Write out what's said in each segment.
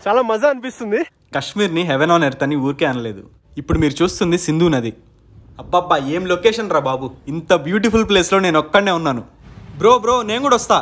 చాలా మజా అనిపిస్తుంది. కాశ్మీర్ని హెవెన్ ఆన్ ఎర్త్ అని ఊరికే అనలేదు. ఇప్పుడు మీరు చూస్తుంది సింధు నది. అబ్బబ్బా ఏం లొకేషన్ రా బాబు, ఇంత బ్యూటిఫుల్ ప్లేస్లో నేను ఒక్కడనే ఉన్నాను. బ్రో నేను కూడా వస్తా.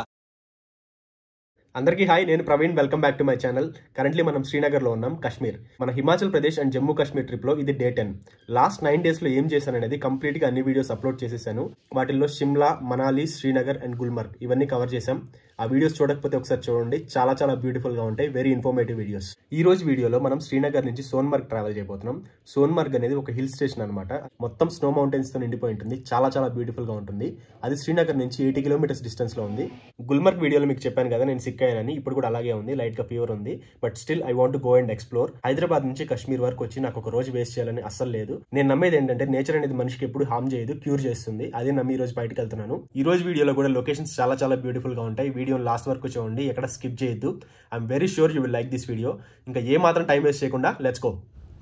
అందరికీ హాయ్, నేను Praveen. Welcome back to my channel. Currently మనం శ్రీనగర్లో ఉన్నాం, కాశ్మీర్. మన హిమాచల్ ప్రదేశ్ అండ్ జమ్మూ కాశ్మీర్ ట్రిప్లో ఇది డే 10. లాస్ట్ 9 డేస్లో ఏం చేశాను అనేది కంప్లీట్గా అన్ని వీడియోస్ అప్లోడ్ చేసేసాను. వాటిల్లో షిమ్లా, మనాలి, శ్రీనగర్ అండ్ గుల్మర్గ్ ఇవన్నీ కవర్ చేశాం. ఆ వీడియోస్ చూడకపోతే ఒకసారి చూడండి, చాలా చాలా బ్యూటిఫుల్గా ఉంటాయి. Very informative videos. ఈ రోజు వీడియోలో మనం శ్రీనగర్ నుంచి సోన్మర్గ్ ట్రావెల్ చేయబోతున్నాం. సోన్మర్గ్ అనేది ఒక హిల్ స్టేషన్ అనమాట. మొత్తం స్నో మౌంటైన్స్తో నిండిపోయి ఉంటుంది. చాలా చాలా బ్యూటిఫుల్గా ఉంటుంది. అది శ్రీనగర్ నుంచి 80 కిలోమీటర్స్ డిస్టెన్స్లో ఉంది. గుల్మర్గ్ వీడియోలో మీకు చెప్పాను కదా నేను సిక్ అయ్యానని. ఇప్పుడు కూడా అలాగే ఉంది, లైట్గా ఫీవర్ ఉంది. But still I want go and explore. Hyderabad నుంచి కాశ్మీర్ వరకు వచ్చి నాకు ఒక రోజు వేస్ట్ చేయాలని అస్సలు లేదు. నేను నమ్మేది ఏంటంటే నేచర్ అనేది మనిషికి ఎప్పుడు హార్మ్ చేయదు, క్యూర్ చేస్తుంది. అదే నమ్మి ఈ రోజు బయటకు వెళ్తున్నాను. ఈ రోజు వీడియోలో కూడా లొకేషన్స్ చాలా చాలా బ్యూటిఫుల్ గా ఉంటాయి. వీడియో లాస్ట్ వరకు చూడండి, ఎక్కడ స్కిప్ చేయొద్దు. I'm very sure you will like this video. ఇంకా ఏ మాత్రం టైం వేస్ట్ చేయకుండా లెట్స్ గో.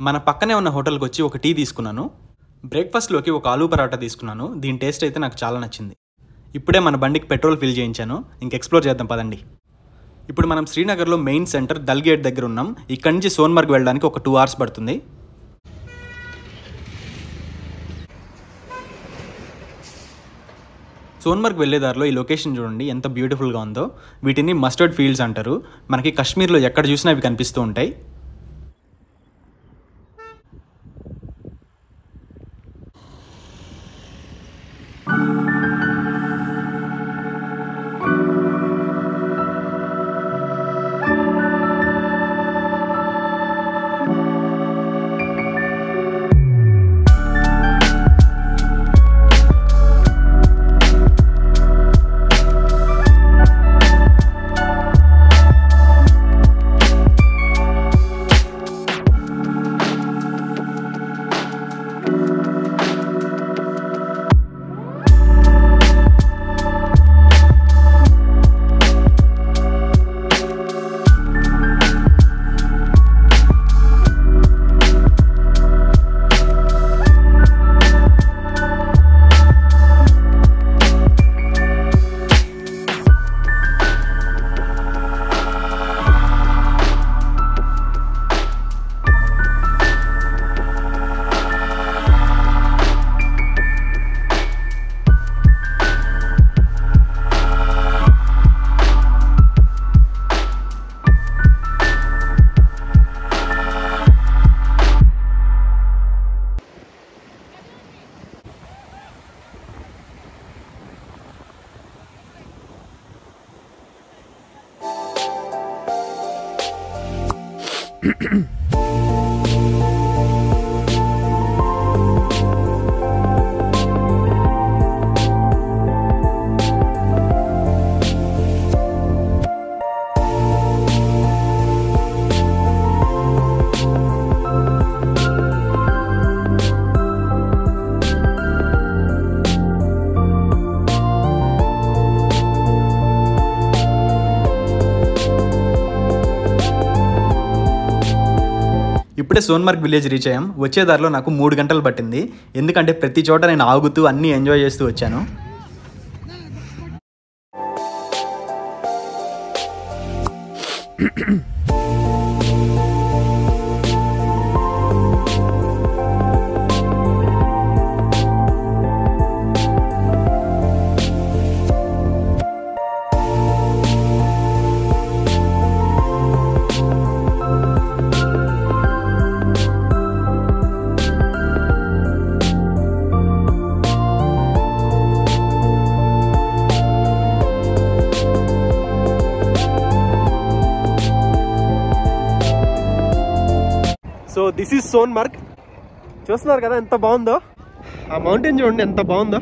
మన పక్కనే ఉన్న హోటల్కి వచ్చి ఒక టీ తీసుకున్నాను. బ్రేక్ఫాస్ట్లోకి ఒక ఆలూ పరాటా తీసుకున్నాను. దీని టేస్ట్ అయితే నాకు చాలా నచ్చింది. ఇప్పుడే మన బండికి పెట్రోల్ ఫిల్ చేయించాను. ఇంక ఎక్స్ప్లోర్ చేద్దాం పదండి. ఇప్పుడు మనం శ్రీనగర్లో మెయిన్ సెంటర్ దల్ గేట్ దగ్గర ఉన్నాం. ఇక్కడి నుంచి సోన్మర్గ్ వెళ్ళడానికి ఒక 2 hours పడుతుంది. సోన్మర్గ్ వెళ్ళేదారిలో ఈ లొకేషన్ చూడండి ఎంత బ్యూటిఫుల్గా ఉందో. వీటిని మస్టర్డ్ ఫీల్డ్స్ అంటారు. మనకి కాశ్మీర్లో ఎక్కడ చూసినా అవి కనిపిస్తూ ఉంటాయి. ఇప్పుడే సోన్మర్గ్ విలేజ్ రీచ్ అయ్యాం. వచ్చేదారిలో నాకు 3 గంటలు పట్టింది. ఎందుకంటే ప్రతి చోట నేను ఆగుతూ అన్నీ ఎంజాయ్ చేస్తూ వచ్చాను. So this is Sonmarg. చూస్తున్నారు కదా ఎంత బాగుందో. ఆ మౌంటైన్ చూడండి ఎంత బాగుందో.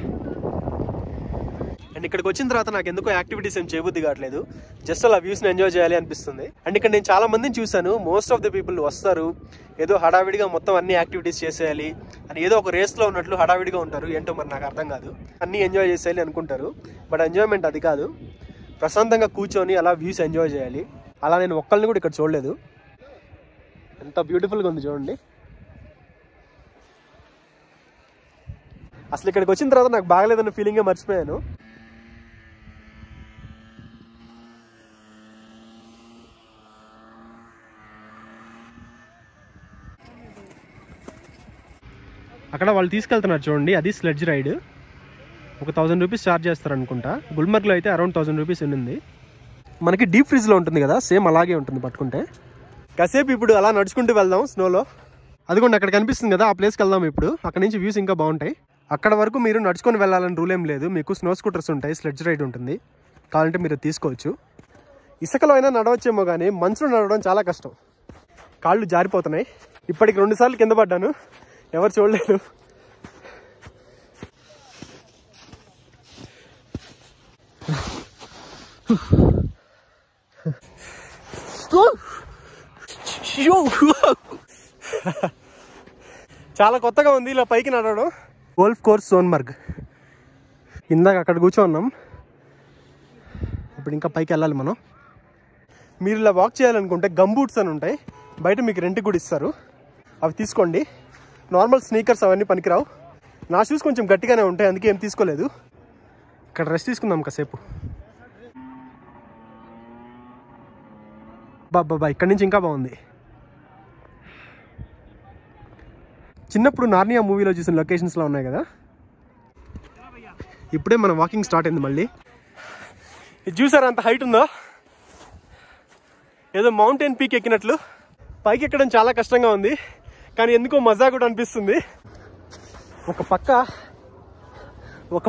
అండ్ ఇక్కడికి వచ్చిన తర్వాత నాకు ఎందుకో యాక్టివిటీస్ ఏం చేయబుద్ధి కావట్లేదు. జస్ట్ అలా వ్యూస్ని ఎంజాయ్ చేయాలి అనిపిస్తుంది. అండ్ ఇక్కడ నేను చాలా మందిని చూశాను. మోస్ట్ ఆఫ్ ది పీపుల్ వస్తారు, ఏదో హడావిడిగా మొత్తం అన్ని యాక్టివిటీస్ చేసేయాలి అని, ఏదో ఒక రేస్లో ఉన్నట్లు హడావిడిగా ఉంటారు. ఏంటో మరి నాకు అర్థం కాదు. అన్నీ ఎంజాయ్ చేసేయాలి అనుకుంటారు. బట్ ఎంజాయ్మెంట్ అది కాదు. ప్రశాంతంగా కూర్చొని అలా వ్యూస్ ఎంజాయ్ చేయాలి. అలా నేను ఒక్కళ్ళని కూడా ఇక్కడ చూడలేదు. ఎంత బ్యూటిఫుల్గా ఉంది చూడండి. అసలు ఇక్కడికి వచ్చిన తర్వాత నాకు బాగలేదన్న ఫీలింగే మర్చిపోయాను. అక్కడ వాళ్ళు తీసుకెళ్తున్నారు చూడండి, అది స్లెడ్జ్ రైడ్. ఒక 1000 రూపీస్ ఛార్జ్ చేస్తారు అనుకుంటా. గుల్మర్గ్లో అయితే అరౌండ్ 1000 రూపీస్ ఉంది. మనకి డీప్ ఫ్రిడ్జ్లో ఉంటుంది కదా, సేమ్ అలాగే ఉంటుంది పట్టుకుంటే. కాసేపు ఇప్పుడు అలా నడుచుకుంటూ వెళ్దాం స్నోలో. అదిగోండి అక్కడ కనిపిస్తుంది కదా, ఆ ప్లేస్కి వెళ్దాం ఇప్పుడు. అక్కడ నుంచి వ్యూస్ ఇంకా బాగుంటాయి. అక్కడ వరకు మీరు నడుచుకొని వెళ్ళాలని రూల్ ఏం లేదు. మీకు స్నో స్కూటర్స్ ఉంటాయి, స్లెడ్జ్ రైడ్ ఉంటుంది, కావాలంటే మీరు తీసుకోవచ్చు. ఇసుకలో అయినా నడవచ్చేమో కానీ మంచులో నడవడం చాలా కష్టం. కాళ్ళు జారిపోతున్నాయి. ఇప్పటికి 2 సార్లు కింద పడ్డాను, ఎవరు చూడలేదు. చాలా కొత్తగా ఉంది ఇలా పైకి నడవడం. Golf course Sonmarg. ఇందాక అక్కడ కూర్చోన్నాం, ఇప్పుడు ఇంకా పైకి వెళ్ళాలి మనం. మీరు ఇలా వాక్ చేయాలనుకుంటే గమ్ బూట్స్ అని ఉంటాయి, బయట మీకు రెంట్కి కూడా ఇస్తారు, అవి తీసుకోండి. నార్మల్ స్నీకర్స్ అవన్నీ పనికిరావు. నా షూస్ కొంచెం గట్టిగానే ఉంటాయి, అందుకే ఏం తీసుకోలేదు. ఇక్కడ రెస్ట్ తీసుకుందాం కాసేపు. బాబా ఇక్కడ నుంచి ఇంకా బాగుంది. చిన్నప్పుడు నార్నియా మూవీలో చూసిన లొకేషన్స్లో ఉన్నాయి కదా. ఇప్పుడే మన వాకింగ్ స్టార్ట్ అయింది మళ్ళీ. ఇది చూసారా అంత హైట్ ఉందో, ఏదో మౌంటైన్ పీక్ ఎక్కినట్లు. పైకి ఎక్కడం చాలా కష్టంగా ఉంది, కానీ ఎందుకో మజా కూడా అనిపిస్తుంది. ఒక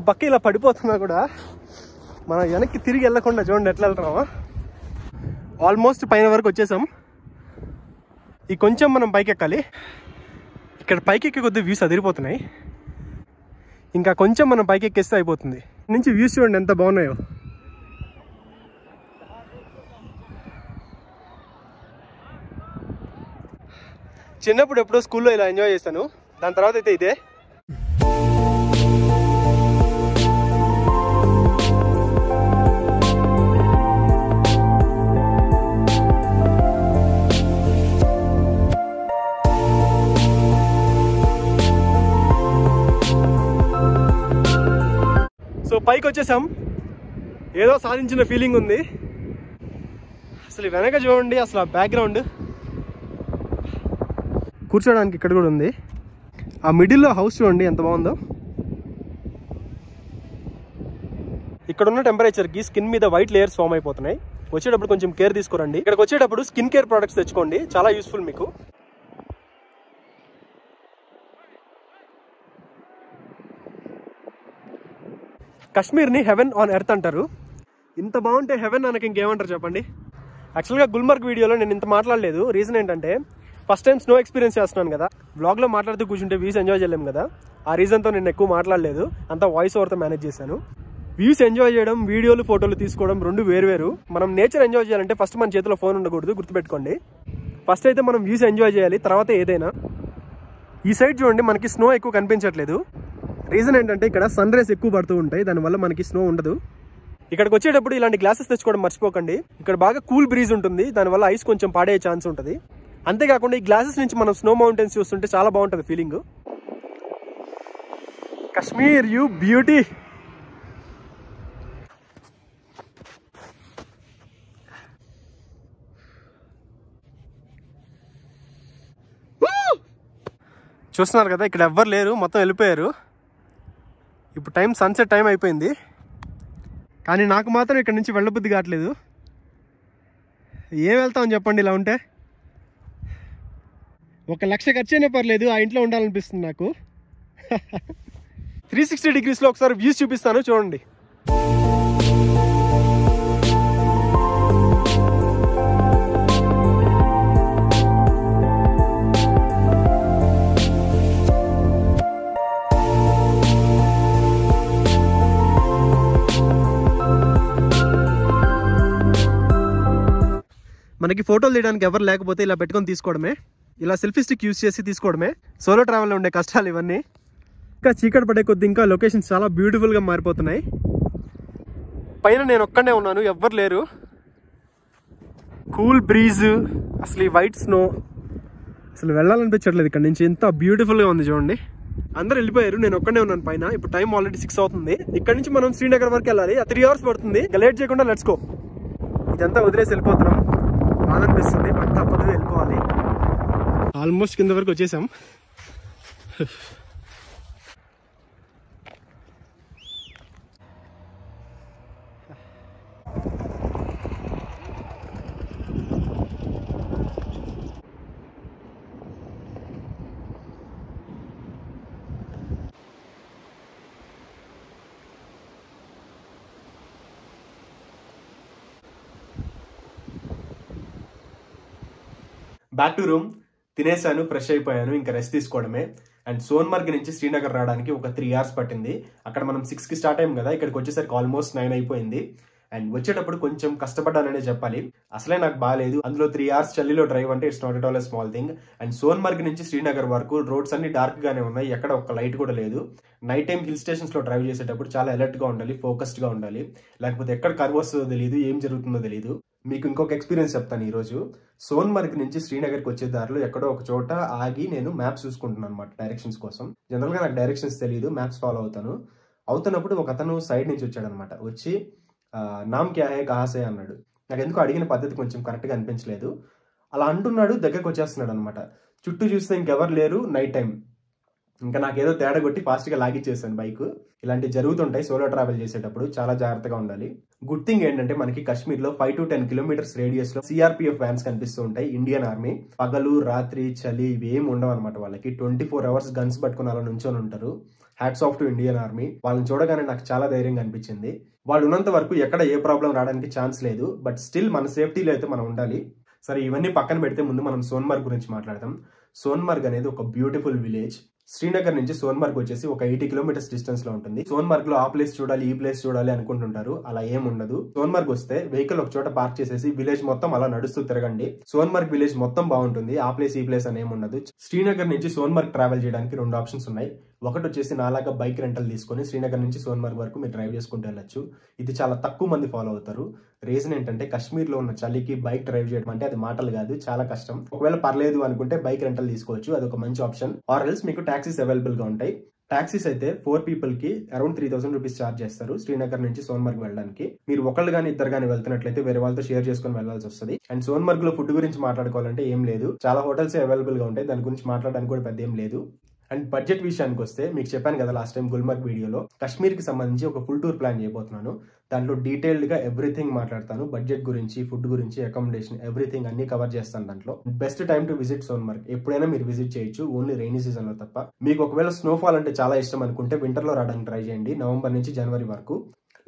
పక్క ఇలా పడిపోతున్నా కూడా మనం వెనక్కి తిరిగి వెళ్ళకుండా చూడండి ఎట్లా వెళ్తున్నామా. ఆల్మోస్ట్ పైన వరకు వచ్చేసాం. ఈ కొంచెం మనం పైకి ఎక్కాలి. ఇక్కడ పైకి ఎక్కే కొద్ది వ్యూస్ అదిరిపోతున్నాయి. ఇంకా కొంచెం మనం పైకి ఎక్కేస్తే అయిపోతుంది. నుంచి వ్యూస్ చూడండి ఎంత బాగున్నాయో. చిన్నప్పుడు ఎప్పుడో స్కూల్లో ఇలా ఎంజాయ్ చేశాను, దాని తర్వాత అయితే ఇదే. సో పైకి వచ్చేసాం, ఏదో సాధించిన ఫీలింగ్ ఉంది. అసలు వెనక చూడండి, అసలు ఆ బ్యాక్గ్రౌండ్. కూర్చోడానికి ఇక్కడ కూడా ఉంది. ఆ మిడిల్లో హౌస్ చూడండి ఎంత బాగుందో. ఇక్కడ ఉన్న టెంపరేచర్కి స్కిన్ మీద వైట్ లేయర్స్ ఫామ్ అయిపోతున్నాయి. వచ్చేటప్పుడు కొంచెం కేర్ తీసుకోరండి. ఇక్కడికి వచ్చేటప్పుడు స్కిన్ కేర్ ప్రొడక్ట్స్ తెచ్చుకోండి, చాలా యూస్ఫుల్ మీకు. కాశ్మీర్ని హెవెన్ ఆన్ ఎర్త్ అంటారు. ఇంత బాగుంటే హెవెన్ అనకి ఇంకేమంటారు చెప్పండి. యాక్చువల్గా గుల్మర్గ్ వీడియోలో నేను ఇంత మాట్లాడలేదు. రీజన్ ఏంటంటే ఫస్ట్ టైం స్నో ఎక్స్పీరియన్స్ చేస్తున్నాను కదా, వ్లాగ్లో మాట్లాడుతూ కూర్చుంటే వ్యూస్ ఎంజాయ్ చేయలేము కదా. ఆ రీజన్తో నేను ఎక్కువ మాట్లాడలేదు, అంతా వాయిస్ ఓవర్తో మేనేజ్ చేశాను. వ్యూస్ ఎంజాయ్ చేయడం, వీడియోలు ఫోటోలు తీసుకోవడం రెండు వేరు. మనం నేచర్ ఎంజాయ్ చేయాలంటే ఫస్ట్ మన చేతిలో ఫోన్ ఉండకూడదు, గుర్తుపెట్టుకోండి. ఫస్ట్ అయితే మనం వ్యూస్ ఎంజాయ్ చేయాలి, తర్వాత ఏదైనా. ఈ సైడ్ చూడండి మనకి స్నో ఎక్కువ కనిపించట్లేదు. రీజన్ ఏంటంటే ఇక్కడ సన్ రేస్ ఎక్కువ పడుతూ ఉంటాయి, దానివల్ల మనకి స్నో ఉండదు. ఇక్కడికి వచ్చేటప్పుడు ఇలాంటి గ్లాసెస్ తెచ్చుకోవడం మర్చిపోకండి. ఇక్కడ బాగా కూల్ బ్రీజ్ ఉంటుంది, దానివల్ల ఐస్ కొంచెం పాడే ఛాన్స్ ఉంటుంది. అంతేకాకుండా ఈ గ్లాసెస్ నుంచి మనం స్నో మౌంటైన్స్ చూస్తుంటే చాలా బాగుంటుంది ఫీలింగ్. Kashmir you beauty. చూస్తున్నారు కదా, ఇక్కడ ఎవ్వరు లేరు, మొత్తం వెళ్ళిపోయారు. ఇప్పుడు టైం సన్సెట్ టైం అయిపోయింది, కానీ నాకు మాత్రం ఇక్కడ నుంచి వెళ్ళబుద్ధి కావట్లేదు. ఏం వెళ్తామని చెప్పండి ఇలా ఉంటే. 1 లక్ష ఖర్చు అయినా పర్లేదు, ఆ ఇంట్లో ఉండాలనిపిస్తుంది నాకు. 360 డిగ్రీస్లో ఒకసారి వ్యూస్ చూపిస్తాను చూడండి. మనకి ఫోటోలు తీయడానికి ఎవరు లేకపోతే ఇలా పెట్టుకొని తీసుకోవడమే, ఇలా సెల్ఫీ స్టిక్ యూజ్ చేసి తీసుకోవడమే. సోలో ట్రావెల్లో ఉండే కష్టాలు ఇవన్నీ. ఇంకా చీకటి పడే కొద్ది ఇంకా లొకేషన్స్ చాలా బ్యూటిఫుల్గా మారిపోతున్నాయి. పైన నేను ఒక్కడే ఉన్నాను, ఎవ్వరు లేరు. కూల్ బ్రీజ్, అసలు ఈ వైట్ స్నో, అసలు వెళ్ళాలనిపించట్లేదు ఇక్కడ నుంచి. ఎంత బ్యూటిఫుల్గా ఉంది చూడండి. అందరూ వెళ్ళిపోయారు, నేను ఒక్కడే ఉన్నాను పైన. ఇప్పుడు టైం ఆల్రెడీ 6 అవుతుంది. ఇక్కడ నుంచి మనం శ్రీనగర్ వరకు వెళ్ళాలి, 3 అవర్స్ పడుతుంది. లేట్ చేయకుండా లెట్స్ గో. ఇదంతా వదిలేసి వెళ్ళిపోతున్నాం, బాధనిపిస్తుంది, బట్ తప్పదు, వెళ్ళిపోవాలి. ఆల్మోస్ట్ కింద వరకు వచ్చేసాం. బ్యాక్ టు రూమ్, తినేసాను, ఫ్రెష్ అయిపోయాను, ఇంకా రెస్ట్ తీసుకోవడమే. అండ్ సోన్మర్గ్ నుంచి శ్రీనగర్ రావడానికి ఒక 3 hours పట్టింది. అక్కడ మనం 6కి స్టార్ట్ అయ్యాం కదా, ఇక్కడికి వచ్చేసరికి ఆల్మోస్ట్ 9 అయిపోయింది. అండ్ వచ్చేటప్పుడు కొంచెం కష్టపడ్డాననే చెప్పాలి. అసలే నాకు బాగాలేదు, అందులో 3 hours చలిలో డ్రైవ్ అంటే it's not at all a small thing. And Sonmarg నుంచి శ్రీనగర్ వరకు రోడ్స్ అన్ని డార్క్ గానే ఉన్నాయి, ఎక్కడ ఒక లైట్ కూడా లేదు. నైట్ టైం హిల్ స్టేషన్స్ లో డ్రైవ్ చేసేటప్పుడు చాలా అలర్ట్ గా ఉండాలి, ఫోకస్డ్ గా ఉండాలి, లేకపోతే ఎక్కడ కర్వ్ వస్తుందో తెలియదు, ఏం జరుగుతుందో తెలియదు. మీకు ఇంకొక ఎక్స్పీరియన్స్ చెప్తాను. ఈ రోజు సోన్మర్గ్ నుంచి శ్రీనగర్కి వచ్చే దారిలో ఎక్కడో ఒక చోట ఆగి నేను మ్యాప్స్ చూసుకుంటున్నాను అనమాట, డైరెక్షన్స్ కోసం. జనరల్ గా నాకు డైరెక్షన్స్ తెలియదు, మ్యాప్స్ ఫాలో అవుతున్నప్పుడు ఒక అతను సైడ్ నుంచి వచ్చాడు అనమాట. వచ్చి నామ్ క్యా హై కహాసే అన్నాడు. నాకు ఎందుకు అడిగిన పద్ధతి కొంచెం కరెక్ట్గా అనిపించలేదు. అలా అంటున్నాడు, దగ్గరకు వచ్చేస్తున్నాడు అనమాట. చుట్టూ చూస్తే ఇంకెవరు లేరు, నైట్ టైం. ఇంకా నాకేదో తేడా కొట్టి ఫాస్ట్గా లాగిచ్చేసాను బైక్. ఇలాంటివి జరుగుతుంటాయి సోలో ట్రావెల్ చేసేటప్పుడు, చాలా జాగ్రత్తగా ఉండాలి. గుడ్ థింగ్ ఏంటంటే మనకి కాశ్మీర్లో 5 to 10 kilometers రేడియస్ లో CRPF వ్యాన్స్ కనిపిస్తూ ఉంటాయి. ఇండియన్ ఆర్మీ పగలు రాత్రి చలి ఇవేం ఉండవు అనమాట. వాళ్ళకి 24 hours గన్స్ పట్టుకుని అలా నుంచొని ఉంటారు. Hats off to Indian army. వాళ్ళని చూడగానే నాకు చాలా ధైర్యంగా అనిపించింది. వాళ్ళు ఉన్నంత వరకు ఎక్కడ ఏ ప్రాబ్లం రావడానికి ఛాన్స్ లేదు, బట్ స్టిల్ మన సేఫ్టీలో అయితే మనం ఉండాలి. సరే, ఇవన్నీ పక్కన పెడితే ముందు మనం సోన్మర్గ్ గురించి మాట్లాడదాం. సోన్మర్గ్ అనేది ఒక బ్యూటిఫుల్ విలేజ్. శ్రీనగర్ నుంచి సోన్మర్గ్ వచ్చేసి ఒక 80 kilometers డిస్టెన్స్ లో ఉంటుంది. సోన్మర్గ్ లో ఆ ప్లేస్ చూడాలి, ఈ ప్లేస్ చూడాలి అనుకుంటుంటారు, అలా ఏం ఉండదు. సోన్మర్గ్ వస్తే వెహికల్ ఒక చోట పార్క్ చేసేసి విలేజ్ మొత్తం అలా నడుస్తూ తిరగండి. సోన్మర్గ్ విలేజ్ మొత్తం బాగుంటుంది, ఆ ప్లేస్ ఈ ప్లేస్ అని ఏం ఉండదు. శ్రీనగర్ నుంచి సోన్మర్గ్ ట్రావెల్ చేయడానికి 2 ఆప్షన్స్ ఉన్నాయి. ఒకటి వచ్చేసి నాలాగా బైక్ రెంటల్ తీసుకొని శ్రీనగర్ నుంచి సోన్మర్గ్ వరకు మీరు డ్రైవ్ చేసుకుంటూ వెళ్ళొచ్చు. ఇది చాలా తక్కువ మంది ఫాలో అవుతారు. రీజన్ ఏంటంటే కాశ్మీర్లో ఉన్న చలికి బైక్ డ్రైవ్ చేయడం అంటే అది మాటలు కాదు, చాలా కష్టం. ఒకవేళ పర్లేదు అనుకుంటే బైక్ రెంటల్ తీసుకోవచ్చు, అది ఒక మంచి ఆప్షన్. ఆర్ ఎల్స్ మీకు టాక్సీస్ అవైలబుల్ గా ఉంటాయి. టాక్సీస్ అయితే 4 people కి అరౌండ్ 3000 రూపీస్ ఛార్జ్ చేస్తారు శ్రీనగర్ నుంచి సోన్మర్గ్ వెళ్ళడానికి. మీరు ఒకళ్ళు కానీ ఇద్దరు కానీ వెళ్తున్నట్లయితే వేరే వాళ్ళతో షేర్ చేసుకుని వెళ్లాల్సి వస్తుంది. అండ్ సోన్మర్గ్ లో ఫుడ్ గురించి మాట్లాడుకోవాలంటే ఏం లేదు, చాలా హోటల్స్ అవైలబుల్ గా ఉంటాయి, దాని గురించి మాట్లాడడానికి కూడా పెద్ద ఏం లేదు. అండ్ బడ్జెట్ విషయానికి వస్తే మీకు చెప్పాను కదా లాస్ట్ టైం గుల్మర్గ్ వీడియోలో, కాశ్మీర్ కి సంబంధించి ఒక ఫుల్ టూర్ ప్లాన్ చేయబోతున్నాను. దాంట్లో డీటెయిల్డ్ గా ఎవ్రీథింగ్ మాట్లాడతాను. బడ్జెట్ గురించి, ఫుడ్ గురించి, అకామిడేషన్, ఎవ్రీథింగ్ అన్ని కవర్ చేస్తాను దాంట్లో. బెస్ట్ టైం టు విజిట్ సోన్మర్గ్, ఎప్పుడైనా మీరు విజిట్ చేయొచ్చు, ఓన్లీ రైనీ సీజన్ లో తప్ప. మీకు ఒకవేళ స్నోఫాల్ అంటే చాలా ఇష్టం అనుకుంటే వింటర్ లో రావడానికి ట్రై చేయండి, నవంబర్ నుంచి జనవరి వరకు.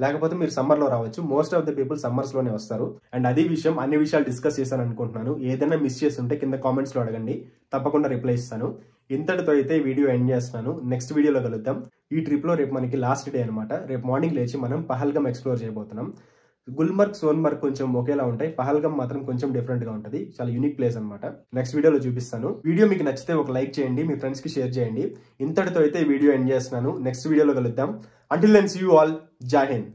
లేకపోతే మీరు సమ్మర్ లో రావచ్చు. Most of the people summers లోనే వస్తారు. అండ్ అది విషయం, అన్ని విషయాలు డిస్కస్ చేశాను అనుకుంటున్నాను. ఏదైనా మిస్ చేస్తుంటే కింద కామెంట్స్ లో అడగండి, తప్పకుండా రిప్లై ఇస్తాను. ఇంతటితో అయితే వీడియో ఎండ్ చేస్తున్నాను. నెక్స్ట్ వీడియోలో కలుద్దాం. ఈ ట్రిప్ లో రేపు మనకి లాస్ట్ డే అనమాట. రేపు మార్నింగ్ లేచి మనం పహల్గం ఎక్స్ప్లోర్ చేయబోతున్నాం. గుల్మర్గ్, సోన్మర్గ్ కొంచెం ఒకేలా ఉంటాయి, పహల్గం మాత్రం కొంచెం డిఫరెంట్ గా ఉంటుంది. చాలా యూనిక్ ప్లేస్ అనమాట. నెక్స్ట్ వీడియోలో చూపిస్తాను. వీడియో మీకు నచ్చితే ఒక లైక్ చేయండి, మీ ఫ్రెండ్స్ కి షేర్ చేయండి. ఇంతటితో అయితే వీడియో ఎండ్ చేస్తున్నాను. నెక్స్ట్ వీడియోలో కలుద్దాం. Until then see you all. జై హింద్.